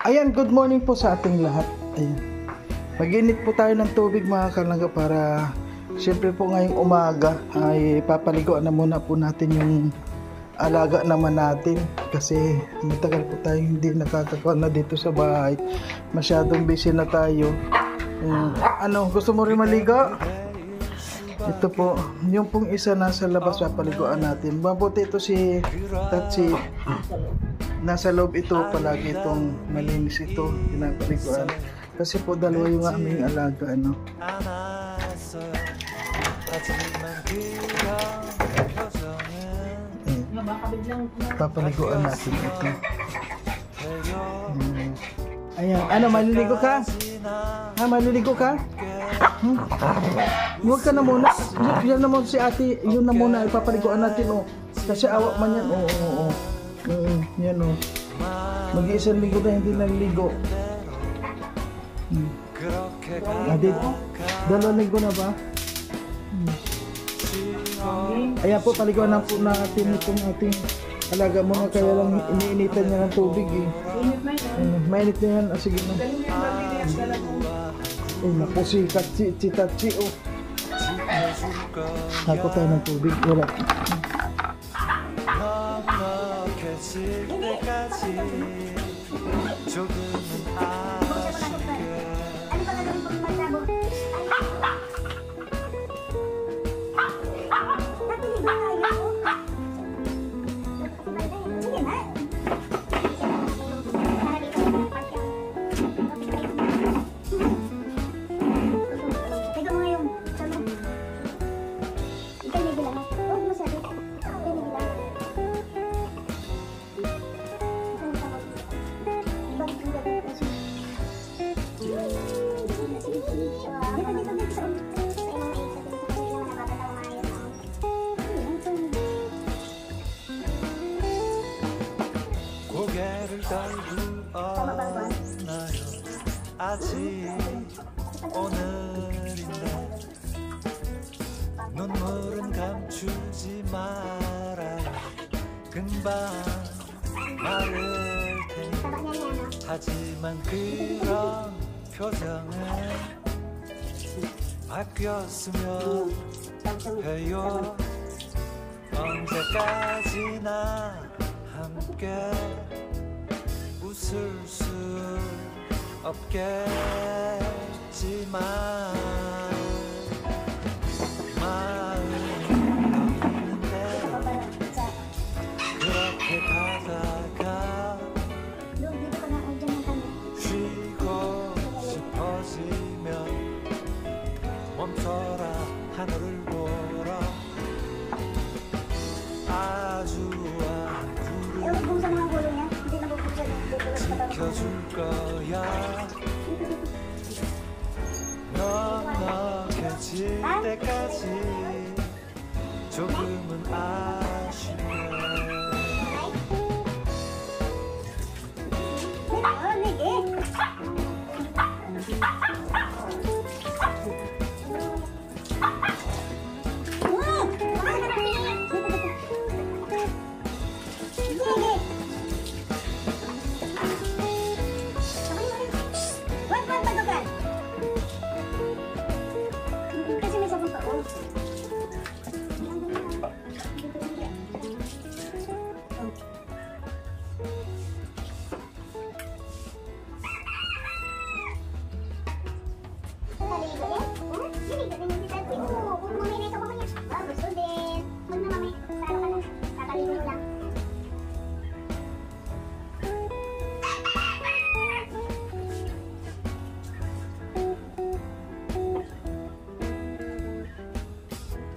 Ayan, good morning po sa ating lahat. Ayan. Mag-init po tayo ng tubig mga kalangga para siyempre po ngayong umaga ay papaliguan na muna po natin yung alaga naman natin kasi matagal po tayo hindi nakakakawa na dito sa bahay. Masyadong busy na tayo. Gusto mo rin maligo? Ito po, yung pong isa nasa labas papaliguan natin. Mabuti ito si Tatsi. Nasa loob ito palagi itong malinis ito, pinapaliguan. Kasi po dalawa yung aming alaga, papaliguan natin ito. Ayan, maliligo ka? Maliligo ka? Huwag ka na muna. Yan na muna si ate, yun na muna ipapaliguan natin, Kasi awak man yan, yan mag-iisang linggo na hindi naliligo. Dalawang linggo na ba? Ayan po, paliguan na po natin itong ating alaga muna, kaya lang iniinitan niya ng tubig mainit na yan. Sige na. Naku si Tatsi, Ako tayo ng tubig. Wala. 고개를 떨구었나요 아직 오늘인데 눈물은 감추지 말아요 금방 마를 테니 하지만 그런 표정은 바뀌었으면 해요 언제까지나 함께 웃을 수 없겠지만 마음이 없는 대로 그렇게 가다가 쉬고 싶어지면 멈춰라 하늘을 보라 아주 지켜줄 거야 넉넉해질 때까지 조금은 아쉬워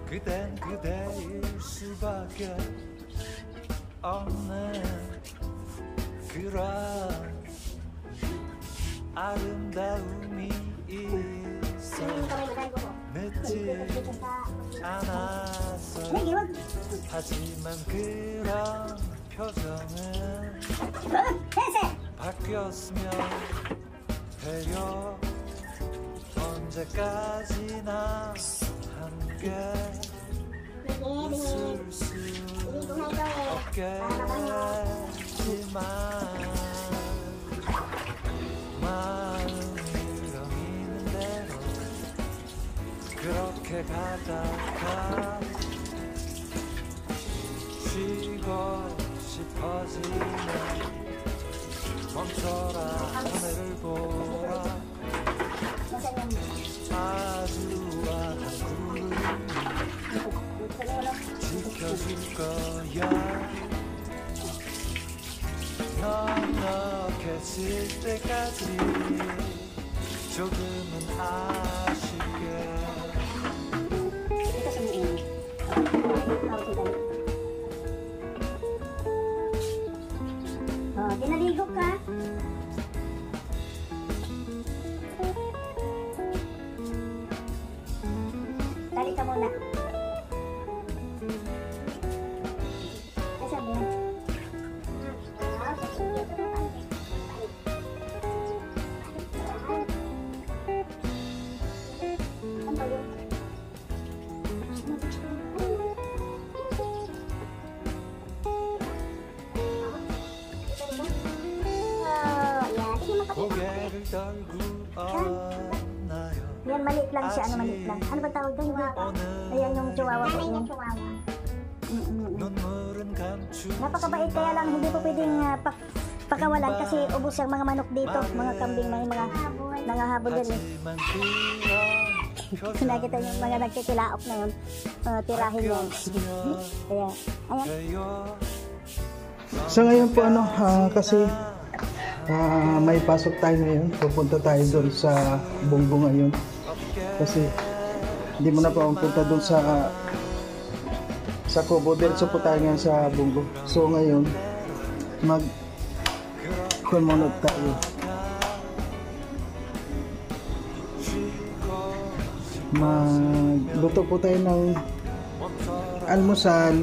그댄 그대일 수밖에 없는 그런 아름다움이 있어 늦지 않았어 하지만 그런 표정은 바뀌었으면 해요 언제까지나 함께 웃을 수 없겠지만 가득한 쉬고 싶어지면 멈춰라 하늘을 보라 아주와 구름이 지켜줄 거야 넉넉해질 때까지 조금은 아쉽게 Pinaligo ka? Dali ka muna. Ay, sabi na. Ano ba yun? 고개를 떨고 안나요 Yan, maliit lang siya. Ano, maliit lang. Ano ba tawag doon? Ayan yung chihuahua ko. Yan. 눈물은 감추지 Napakabait, kaya lang hindi po pwedeng pakawalan kasi ubos yung mga manok dito. Mga kambing, mga nangahabol din eh. 하지만 그런 Nakita yung mga nagtitilaok na yun. Tirahin yan. Kaya, ayan. 표현 Sa ngayon po ano, kasi may pasok tayo ngayon. Pupunta tayo doon sa Bunggo ngayon. Kasi hindi mo na pa pupunta doon sa Kubo. Diretso po tayo ngayon sa Bunggo. So ngayon, mag-kumunod tayo. Magluto po tayo ng almusal.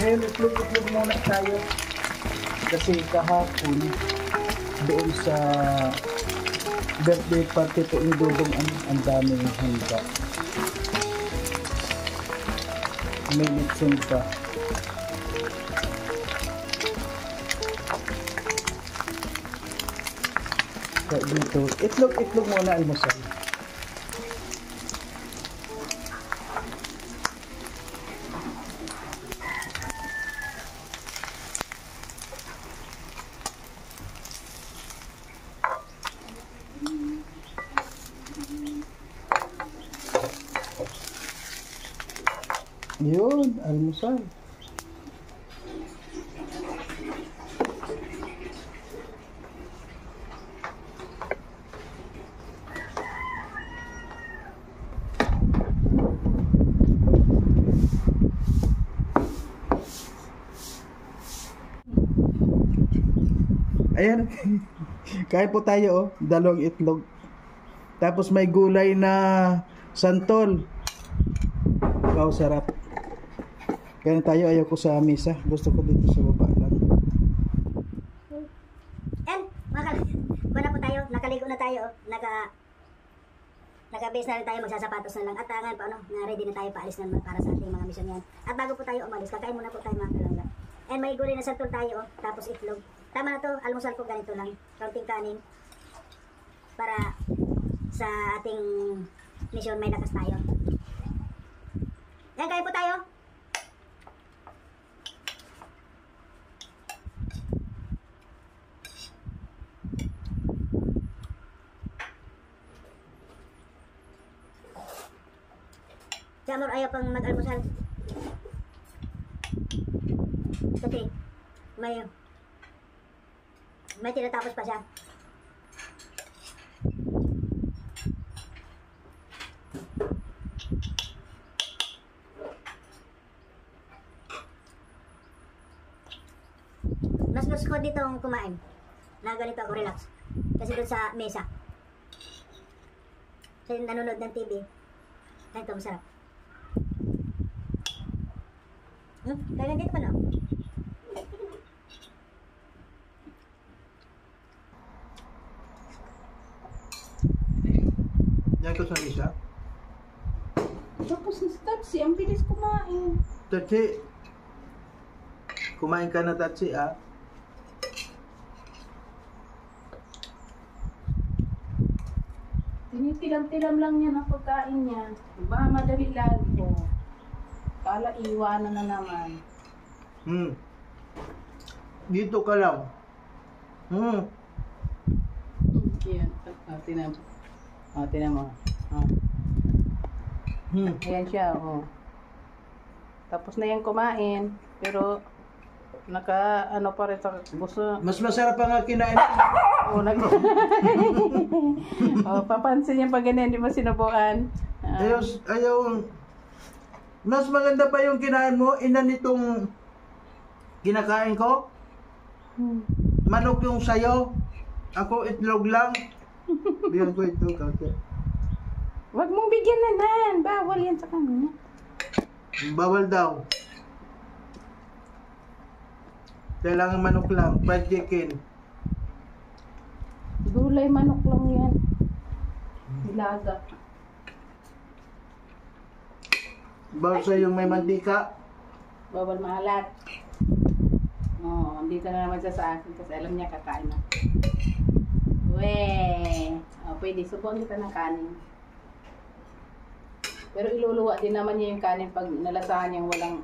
Ngayon, itlog-itlog muna tayo kasi kahapon doon sa birthday party po ni Dudong ang daming handa. May litson pa. Kaya dito, itlog-itlog muna almusal. Yun, almusal. Ayan. Kain po tayo, oh. Dalawang itlog. Tapos may gulay na santol. Wow, sarap. Kaya tayo, ayaw ko sa mesa. Gusto ko dito sa baba lang. And, wala po tayo. Nakaligo na tayo. Naka-base na rin tayo. Magsasapatos na lang. At ngayon pa, na-ready na tayo. Paalis na para sa ating mga mission yan. At bago po tayo umalis, kakain muna po tayo mga kalangga. And may gulay na santol tayo. Tapos itlog. Tama na to. Almusal ko ganito lang. Kaunting kanin. Para sa ating mission may lakas tayo. Yan, kain po tayo. Si Amor ayaw pang mag-almusal. Kasi may tinatapos pa siya. Mas gusto ko dito kumain. Na ganito ako relax. Kasi doon sa mesa. Kasi nanonood ng TV. Ganito masarap. Kaya dito pa no? Yan ko sa isa. Tapos si Tatsi, ang bilis kumain. Tatsi. Kumain ka na, Tatsi, ah. Tinitilam-tilam lang niya ang pagkain niya. Ba, madali lang po. Kala iwanan na naman. Dito ka lang. Yan. Tinan mo. Tinan mo. Ayan siya, Tapos na yan kumain. Pero, ano pa rin sa gusto. Mas masarap pa nga kinain. Papansin niya pag ganyan, di ba sinubukan? Ayaw. Mas maganda pa yung kinain mo, ina nitong kinakain ko. Manok yung sayo. Ako itlog lang. Bigyan ko ito, kasi. Huwag mong bigyan na nan. Bawal yan sa kanya. Bawal daw. Kailangan manok lang, fried chicken. Gulay manok lang yan. Nilaga. Bawal sa yung may mantika. Bawal maalat. Dito na naman siya sa akin kasi alam niya kakain na. Pwede. Subuan kita ng kanin. Pero iluluwa din naman niya yung kanin pag nalasahan niyang walang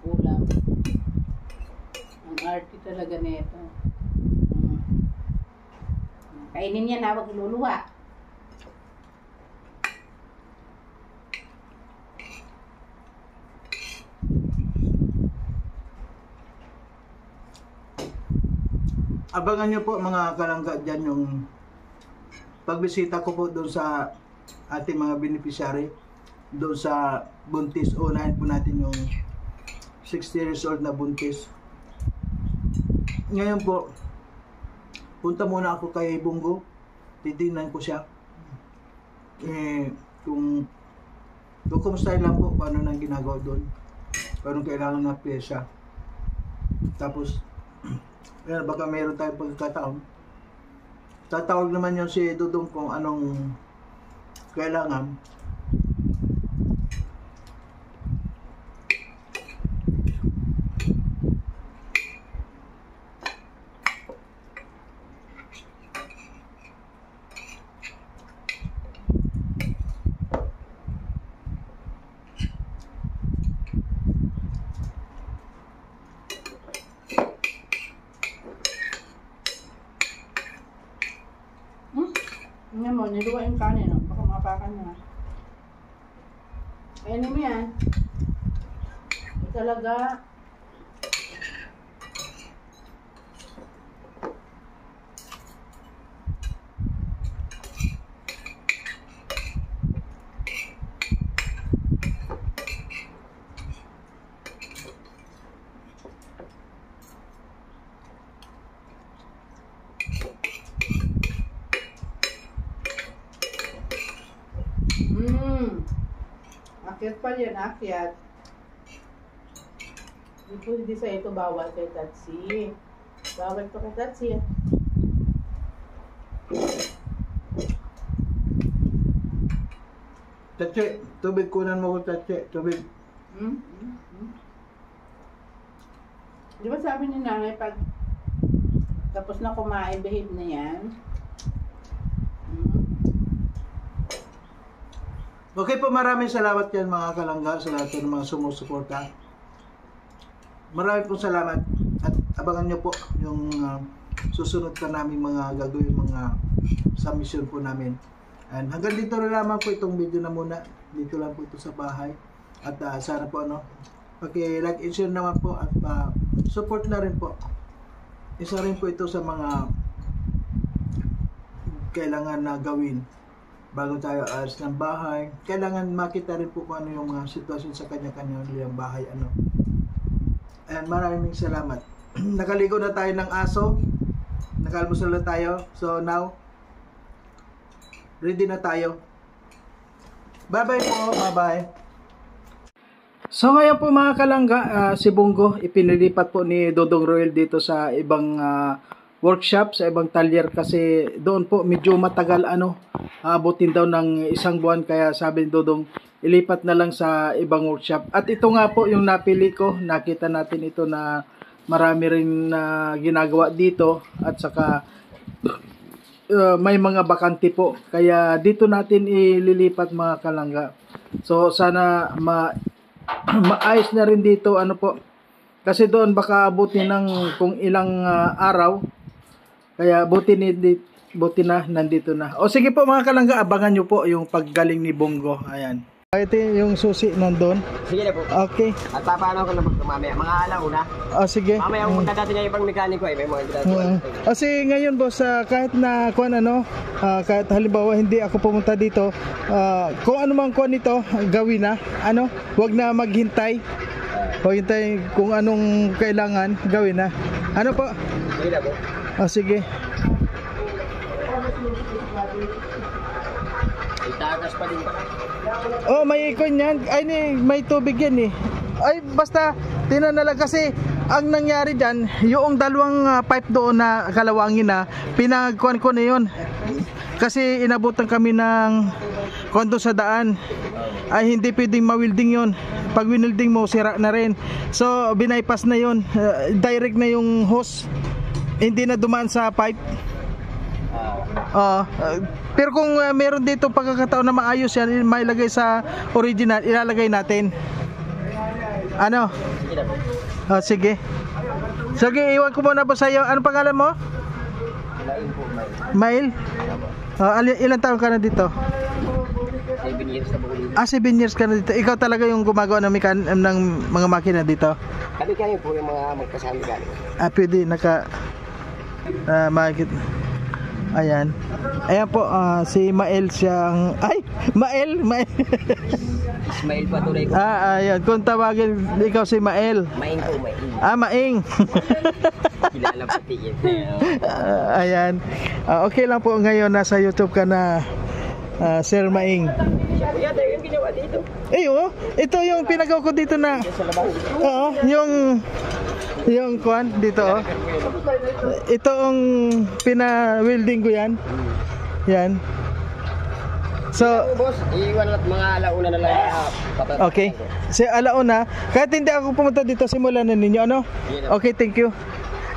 ulam. Ang arty talaga nito. Kainin niya na, wag iluluwa. Abangan nyo po mga kalangga dyan yung pagbisita ko po doon sa ating mga beneficiary doon sa buntis. Unahin po natin yung 60 years old na buntis. Ngayon po, punta muna ako kay Bungo. Titingnan ko siya. Kung kumustahin lang po kung ano nang ginagawa doon. Kung anong kailangan na pyesa. Tapos, baka mayroon tayong pagkakataon. Tatawag naman yun si Dudong kung anong kailangan. Tingnan mo, niluwa yung kanin, baka mapakan na. Kainin mo yan. Ito talaga. Akyat pa yan, akyat. Hindi sa ito bawal kay Tatsi. Bawal to kay Tatsi. Tatsi, tubig kunan mo ko, Tatsi. Tubig. Di ba sabi ni nanay pag tapos na kumain, behave na yan? Okay po, maraming salamat yan mga kalangga sa lahat ng mga sumusuporta. Maraming po salamat at abangan nyo po yung susunod pa namin mga gagawin mga submission po namin. And hanggang dito na lamang po itong video na muna. Dito lang po ito sa bahay. At sana po paki-like and share naman po at support na rin po. Isa rin po ito sa mga kailangan na gawin bago tayo alis ng bahay. Kailangan makita rin po kung ano yung mga sitwasyon sa kanya-kanyang bahay. And maraming salamat. Nakaligo na tayo ng aso. Nakalmusal na tayo. So now, ready na tayo. Bye-bye po. Bye-bye. So ngayon po mga kalangga, si Bongo ipinilipat po ni Dodong Roel dito sa ibang workshop, sa ibang talyer kasi doon po medyo matagal abutin daw ng 1 buwan, kaya sabi ni Dodong ilipat na lang sa ibang workshop. At ito nga po yung napili ko, nakita natin ito na marami rin ginagawa dito at saka may mga bakante po, kaya dito natin ililipat mga kalangga. So sana maayos na rin dito po, kasi doon baka abutin ng kung ilang araw, kaya buti na nandito na. O sige po mga kalangga, abangan nyo po yung paggaling ni Bongo. Ayan, ito yung susi nandun. Sige na po. Okay. At papaano ko na po mamaya? Mga alauna. O sige. Mamaya kung punta natin yung ibang mekaniko may mga Kasi ngayon boss, kahit na kahit halimbawa hindi ako pumunta dito, kung ano mang nito gawin na, wag na maghintay. Huwag hintay kung anong kailangan gawin na. Ano po? Sige na po. Sige. Itagas pa din ba? Oh, may ikon yan. Ay, may tubig yan eh. Ay, basta tinanalag kasi ang nangyari dyan, yung dalawang pipe doon na kalawangin na, pinagkuhan ko na yun. Kasi inabutan kami ng kondo sa daan. Ay, hindi pwedeng ma-welding yun. Pag winilding mo, sira na rin. So, binaypass na yun. Direct na yung hose. Hindi na dumaan sa pipe. Pero kung meron dito pagkakataon na maayos yan, mailagay sa original, ilalagay natin. Ano? Sige. Sige, iwan ko muna po sa iyo. Ano pangalan mo? Mail? Ilan taon ka na dito? 7 years na po ulit. 7 years ka na dito. Ikaw talaga yung gumagawa ng mga makina dito? Kami po yung mga magkasama galing. Pwede makikita. Ayan. Ayan po, si Mael siyang... Ay! Mael! Ismail pa tuloy po. Ayan. Kung tawagin ikaw si Mael. Maing po, maing. Maing. Kilala pati yun. Ayan. Okay lang po ngayon, nasa YouTube ka na, Sir Maing. Kuya, tayo yung ginawa dito. Ito yung pinagawa ko dito na... Oo, yung kuan dito ito ang pina-welding ko yan. So boss, iwan lang mga alauna na lang. okay, si alauna kahit hindi ako pumunta dito, simulan na ninyo okay, thank you.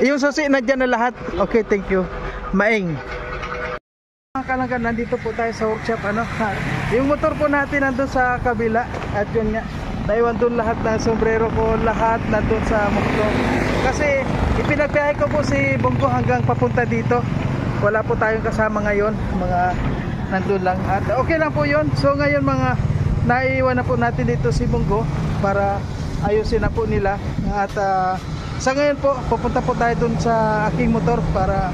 Yung susi na dyan na lahat. Okay, thank you Maing. Kalangga, nandito po tayo sa workshop. Yung motor po natin nandun sa kabila at yun nga, naiwan doon lahat ng sombrero ko, lahat nandun sa motor. Kasi ipinagbiyahe ko po si Bongo hanggang papunta dito. Wala po tayong kasama ngayon, mga nandun lang. At okay lang po yun. So ngayon mga naiwan na po natin dito si Bongo para ayusin na po nila. At sa ngayon po, pupunta po tayo dun sa aking motor para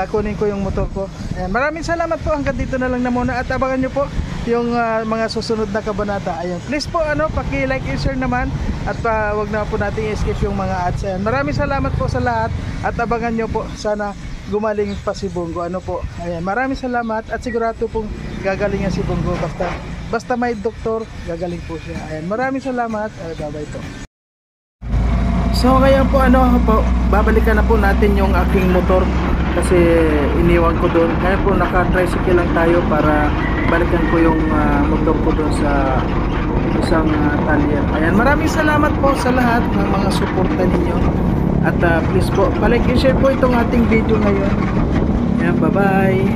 kunin ko yung motor ko. Ayan, maraming salamat po, hanggang dito na lang na muna at abangan nyo po yung mga susunod na kabanata. Ayan, please po paki-like and share naman at wag na po natin i-skip yung mga ads. Ayan, maraming salamat po sa lahat at abangan nyo po, sana gumaling pa si Bongo. Ayan, maraming salamat at sigurado pong gagaling si Bongo, basta may doktor, gagaling po siya. Ayan, maraming salamat. Bye-bye po. So ngayon po babalikan na po natin yung aking motor kasi iniwan ko doon. Ngayon po naka-tricycle lang tayo para balikan ko yung motor ko doon sa isang talyer. Ayan, maraming salamat po sa lahat ng mga suporta ninyo at please po, palike and share po itong ating video ngayon. Ayan, bye bye.